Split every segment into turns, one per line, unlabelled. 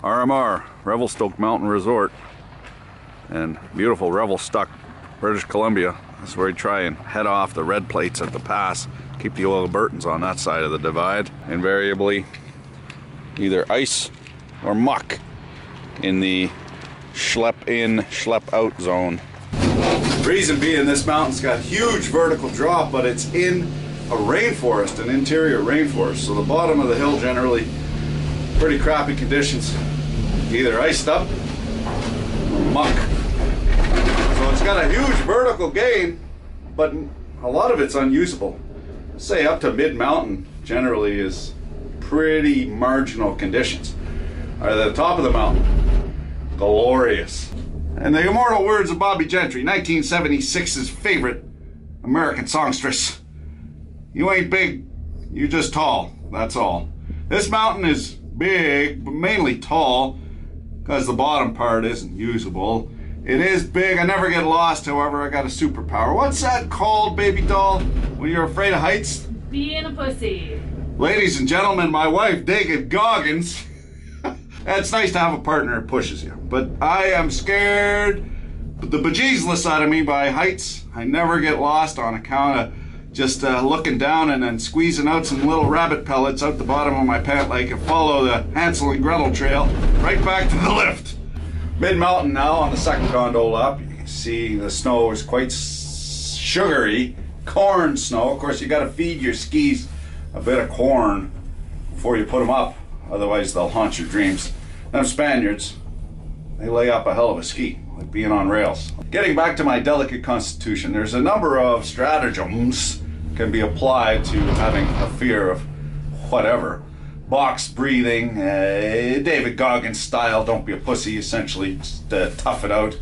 RMR, Revelstoke Mountain Resort, and beautiful Revelstoke, British Columbia. That's where you try and head off the red plates at the pass. Keep the oil Burtons on that side of the divide. Invariably, either ice or muck in the schlep in, schlep out zone. Reason being, this mountain's got huge vertical drop, but it's in a rainforest, an interior rainforest. So the bottom of the hill generally pretty crappy conditions, either iced up or muck. So it's got a huge vertical gain, but a lot of it's unusable. Say up to mid-mountain generally is pretty marginal conditions. At the top of the mountain, glorious. And the immortal words of Bobby Gentry, 1976's favorite American songstress: "You ain't big, you're just tall, that's all." This mountain is big, but mainly tall, because the bottom part isn't usable. It is big. I never get lost, however. I got a superpower. What's that called, baby doll, when you're afraid of heights?
Being a pussy. Ladies
and gentlemen, my wife, David Goggins. It's nice to have a partner that pushes you, but I am scared the bejesus out of me by heights. I never get lost on account of just looking down and then squeezing out some little rabbit pellets out the bottom of my pant leg and follow the Hansel and Gretel trail right back to the lift. Mid-mountain now on the second gondola up. You can see the snow is quite sugary, corn snow. Of course, you got to feed your skis a bit of corn before you put them up. Otherwise, they'll haunt your dreams. Them Spaniards, they lay up a hell of a ski, like being on rails. Getting back to my delicate constitution, there's a number of stratagems can be applied to having a fear of whatever. Box breathing, David Goggins style, don't be a pussy, essentially, just tough it out.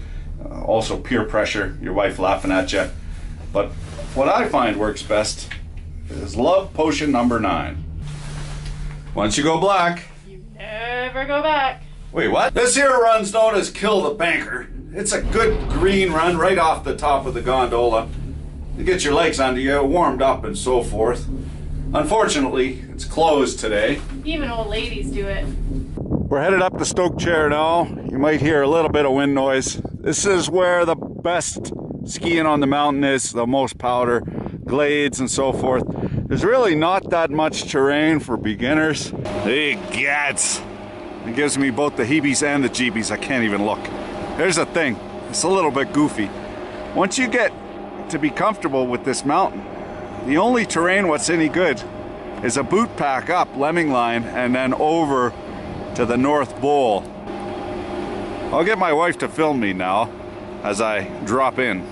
Also peer pressure, your wife laughing at you. But what I find works best is love potion number 9. Once you go black,
you never go back.
Wait, what? This here run's known as Kill the Banker. It's a good green run right off the top of the gondola. You get your legs under you, warmed up and so forth. Unfortunately, it's closed today.
Even old ladies do it.
We're headed up the Stoke Chair now. You might hear a little bit of wind noise. This is where the best skiing on the mountain is, the most powder, glades and so forth. There's really not that much terrain for beginners. Hey, gads! It gives me both the heebies and the jeebies. I can't even look. Here's the thing. It's a little bit goofy. Once you get to be comfortable with this mountain, the only terrain what's any good is a boot pack up Lemming Line and then over to the North Bowl. I'll get my wife to film me now as I drop in.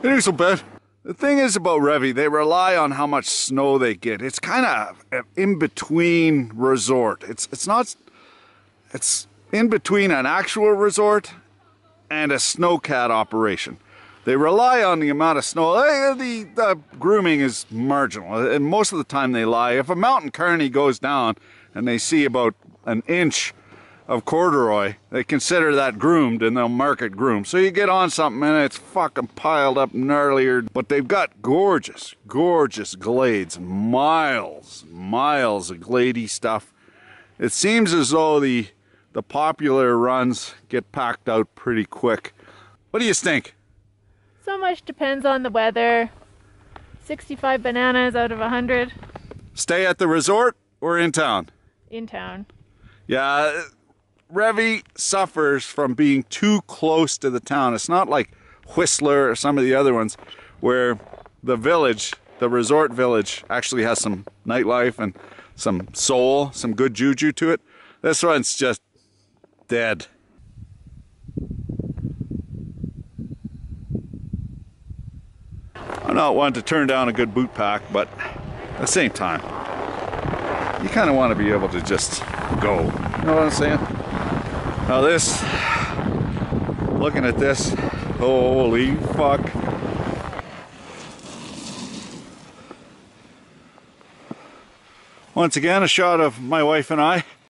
It is a bit. The thing is about Revy, they rely on how much snow they get. It's kind of an in-between resort. It's in between an actual resort and a snowcat operation. They rely on the amount of snow. The grooming is marginal, and most of the time they lie. If a mountain carney goes down and they see about an inch of corduroy, they consider that groomed and they'll mark it groomed. So you get on something and it's fucking piled up gnarlier, but they've got gorgeous, gorgeous glades, miles of glady stuff. It seems as though the popular runs get packed out pretty quick. What do you think?
So much depends on the weather. 65 bananas out of 100.
Stay at the resort or in town?
In town.
Yeah, Revy suffers from being too close to the town. It's not like Whistler or some of the other ones where the village, the resort village, actually has some nightlife and some soul, some good juju to it. This one's just dead. I'm not one to turn down a good boot pack, but at the same time, you kind of want to be able to just go. You know what I'm saying? Now this, looking at this, holy fuck. Once again, a shot of my wife and I